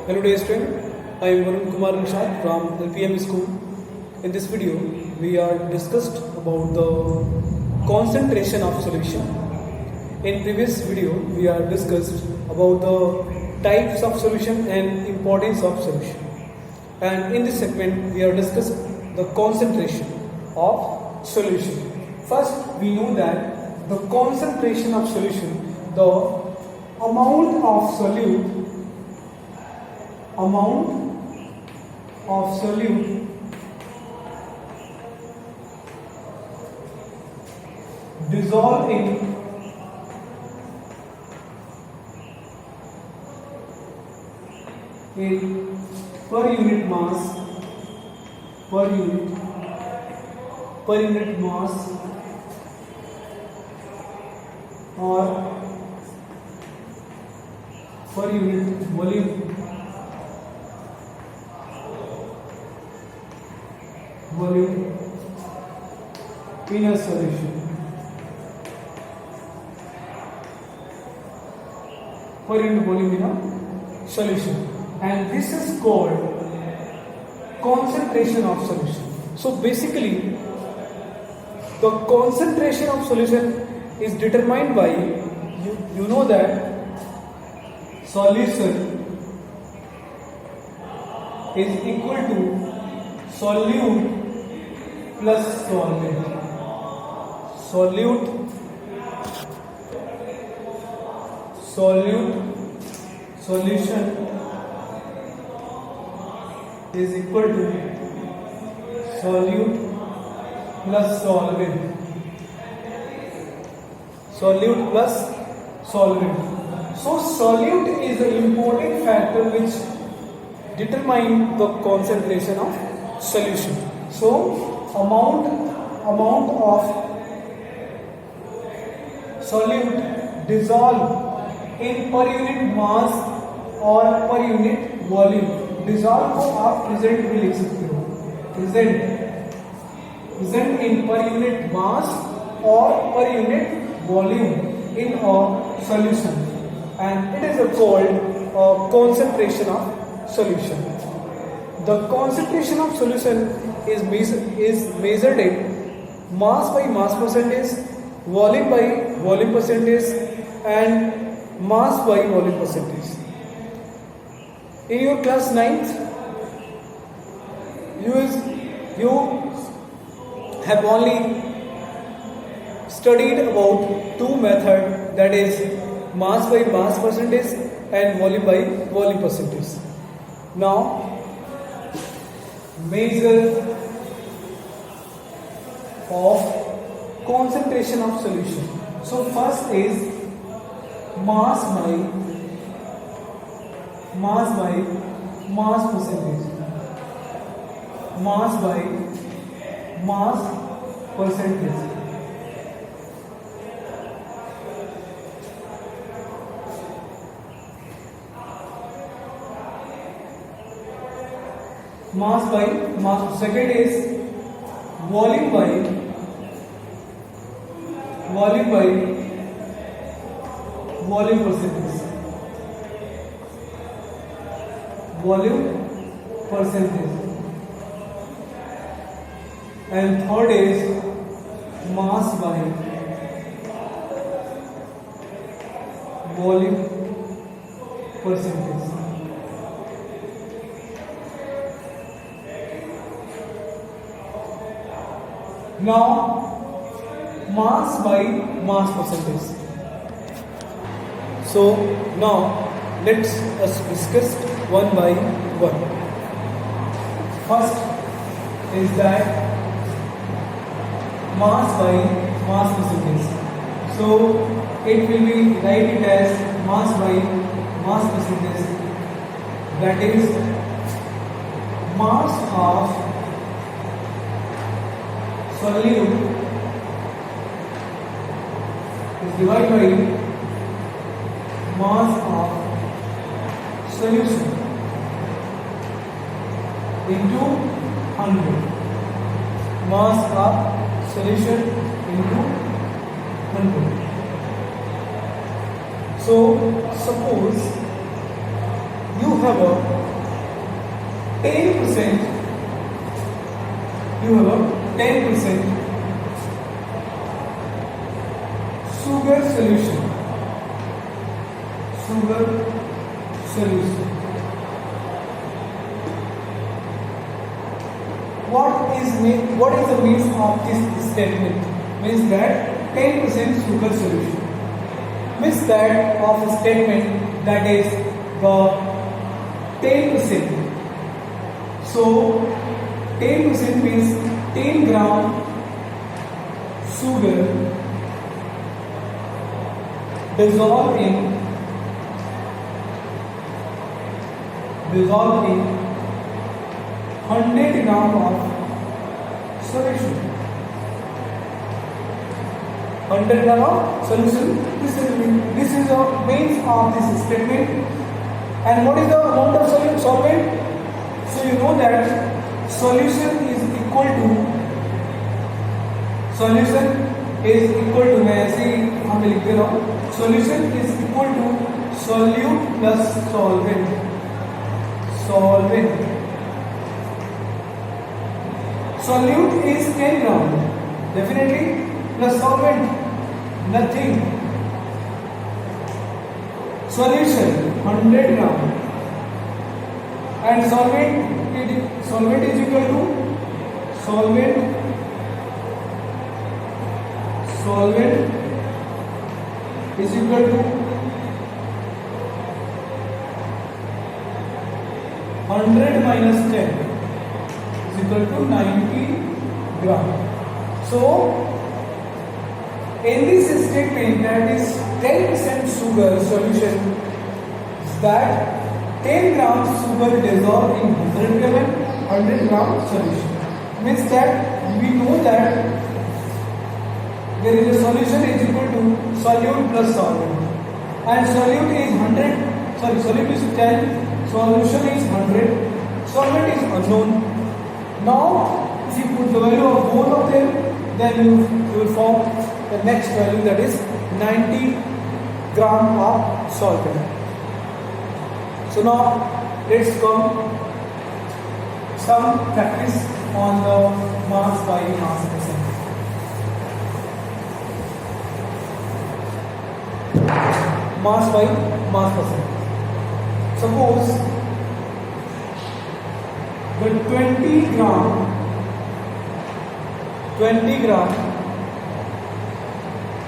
Hello dear student, I am Varun Kumar Nishad from LPM school. In this video, we are discussed about the concentration of solution. In previous video, we are discussed about the types of solution and importance of solution. And in this segment, we are discussed the concentration of solution. First, we know that the concentration of solution, the amount of solute dissolved in per unit mass or per unit volume in a solution. Per unit volume in a solution, and this is called concentration of solution. So basically, the concentration of solution is determined by you know that solution is equal to solute plus solvent. Solution is equal to solute plus solvent. So solute is an important factor which determine the concentration of solution. So amount of solute dissolved in per unit mass और per unit volume. Dissolve को आप present में लिख सकते हो. Present in per unit mass और per unit volume in a solution, and it is called concentration of solution. The concentration of solution is measured in mass by mass percentage, volume by volume percentage, and mass by volume percentage. In your class 9th, you have only studied about two methods, that is mass by mass percentage and volume by volume percentage. Now, measure of concentration of solution. So first is mass by mass percentage. Mass by mass percentage. Mass by mass. Second is volume by volume percentage. And third is mass by volume percentage. Now, mass by mass percentage. So now let's us discuss one by one. First is that mass by mass percentage. So it will be write it as mass by mass percentage. That is mass of solute is divided by mass of solution into 100. Mass of solution into 100. So suppose you have a 10%, you have a 10% sugar solution. Sugar solution. What is the means of this statement? Means that 10% sugar solution. Means that of a statement that is the 10%. So 10% means 10 gram sugar dissolved in 100 gram of solution. 100 gram of solution. This is the means of this statement. And what is the amount of solvent? So you know that solution is equal to मैं ऐसे ही हम लिख दे रहा हूँ. Solution is equal to solute plus solvent. Solute is 10 gram definitely, plus solvent nothing. Solution 100 gram and solvent is equal to solvent is equal to 100 minus 10 is equal to 90 gram. So in this statement, that is 10% sugar solution, that 10 grams sugar dissolved in 100 gram solution. Means that we know that there is a solution is equal to solute plus solvent, and solute is 10, solution is 100, solvent is unknown. Now if you put the value of both of them, then you will form the next value, that is 90 gram of solvent. So now let's come some practice on the mass by mass percent. Mass by mass percent. Suppose the 20 gram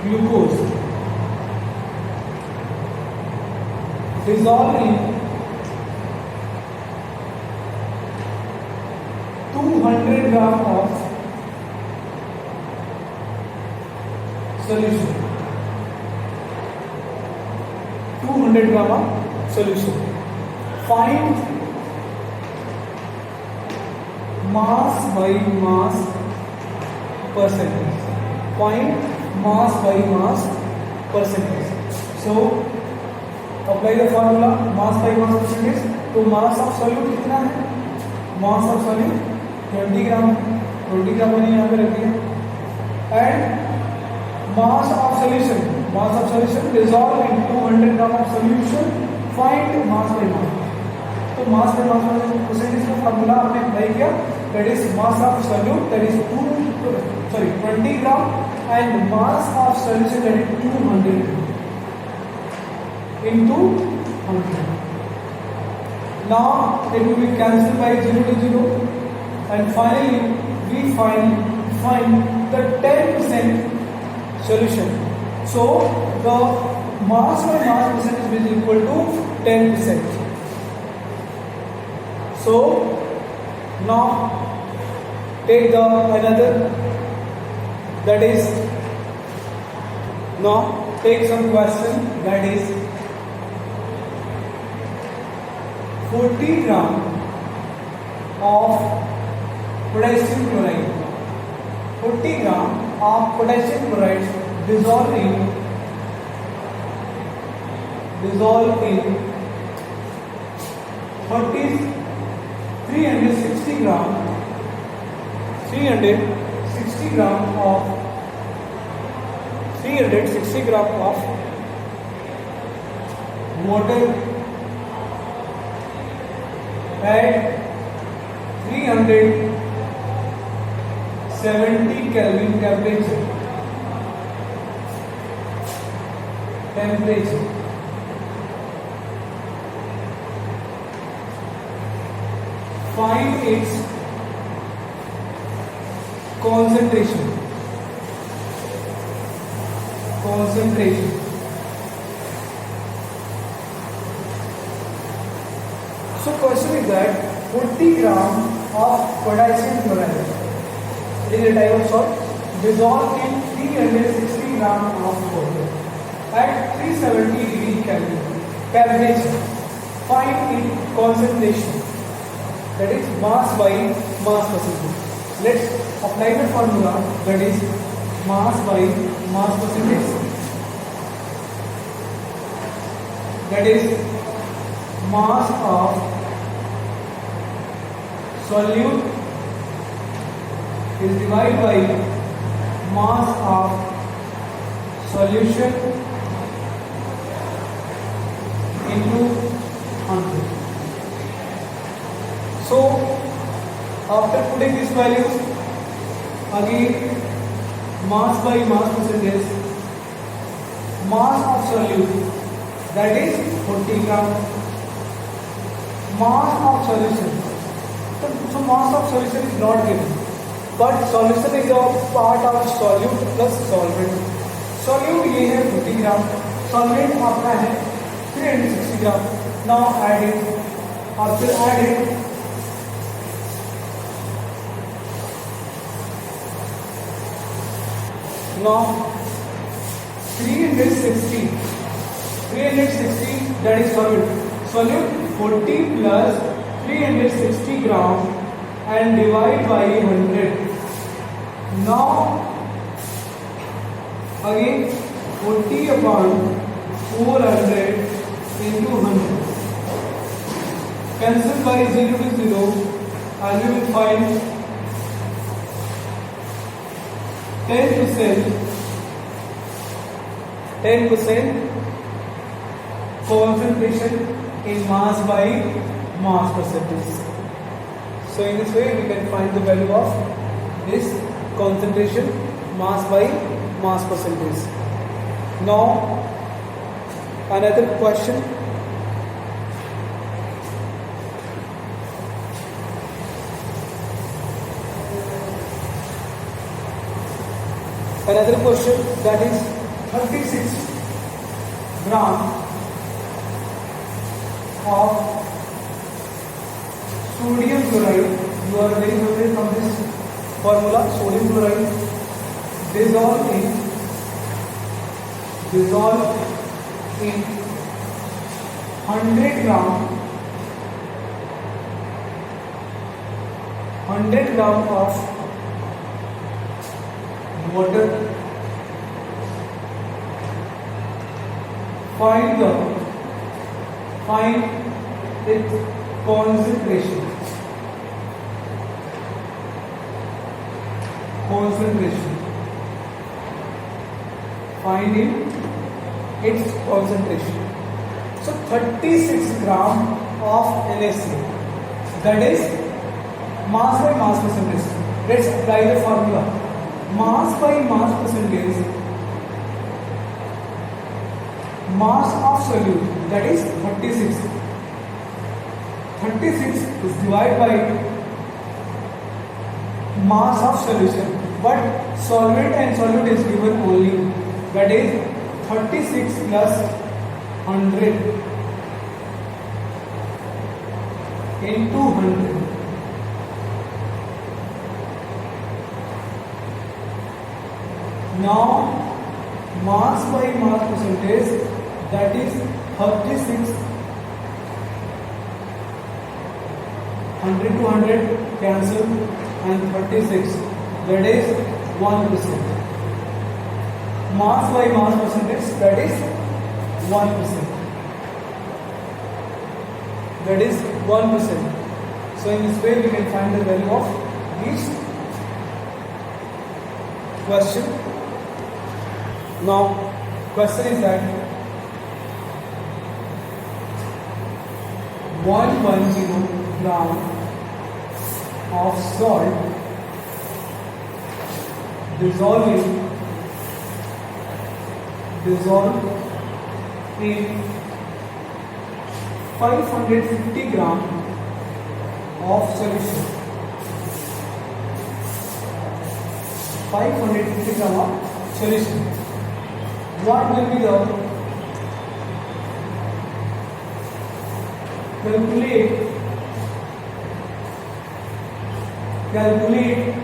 glucose dissolved in 200 gram of solution. 200 gram of solution. Find mass by mass percentage. Find mass by mass percentage. So apply the formula mass by mass percentage. तो mass of solute कितना है? Mass of solute 20 ग्राम. 20 ग्राम मैंने यहाँ पे रख दिया. And mass of solution dissolved in 200 gram of solution. Find mass by mass. तो mass by mass percentage का formula आपने अप्लाई किया. That is mass of solute, that is 20 gram, and mass of solution, that is 200 into 100. Now it will be cancelled by 0 to 0, and finally we find the 10% solution. So the mass by mass percentage is equal to 10%. So now take the another, that is, now take some question, that is 40 gram of potassium chloride. 40 gram of potassium chloride dissolved in 360 gram of water. Add 370 Kelvin temperature. 5 its concentration. So question is that 40 gram of potassium chloride is a type of salt dissolved in 360 gram of water at 370 degree Kelvin temperature. Find its concentration, that is mass by mass percentage. Let's apply the formula, that is mass by mass percentage, that is mass of solute is divided by mass of solution into 100. So after putting these values, again mass by mass percentage, mass of solute, that is 40 gram, mass of solution. So mass of solution is not given, but solution is a part of solute plus solvent. Solute ये है 40 ग्राम, solvent आपका है 360 ग्राम. Now add it, after add it, now 360 that is solute. Solute 40 plus 360 gram and divide by 100. Now again 40 upon 400 into 100. Cancel by 0 to 0 and we will find 10% concentration in mass by mass percentage. So in this way we can find the value of this concentration mass by mass percentage. Now another question. Another question, that is 36 gram of sodium chloride. You are very familiar from this formula. Sodium chloride dissolved in 100 gram of water. Find its concentration. Find its concentration. So 36 gram of NaCl, that is mass by mass percentage. Let's apply the formula. Mass by mass percentage, mass of solute, that is 36. 36 is divided by mass of solution, but solvent and solute is given only, that is 36 plus 100 into 100. Now mass by mass percentage, that is 36, 100 to 100 cancel, and 36, that is 1%. Mass by mass percentage, that is 1%. That is 1%. So in this way we can find the value of each question. Now question is that 110 gram of salt dissolve in 550 gram of solution. 550 gram of solution. What will be the calculate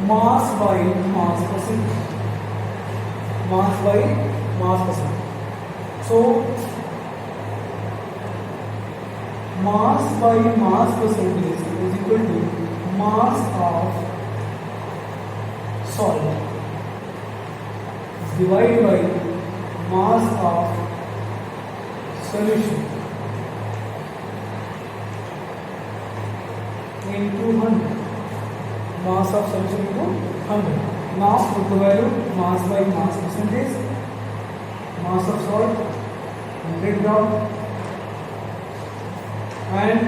mass by mass percent. So mass by mass percentage is equal to mass of salt divided by mass of solution into 100. Mass of solution into 100. Now put the value mass by mass percentage. Mass of salt 100 gram and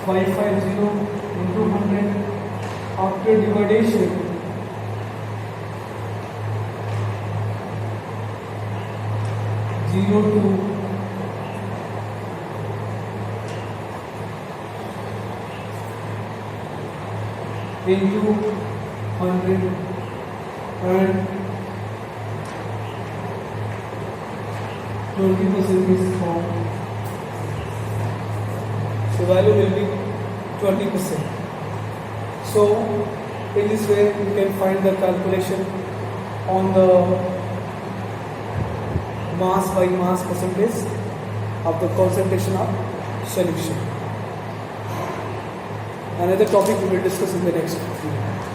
550 into 100 after division 0 to into 100 and 20% is formed. So value will be 20%. So in this way you can find the calculation on the mass by mass percentage of the concentration of solution. Another topic we will discuss in the next video.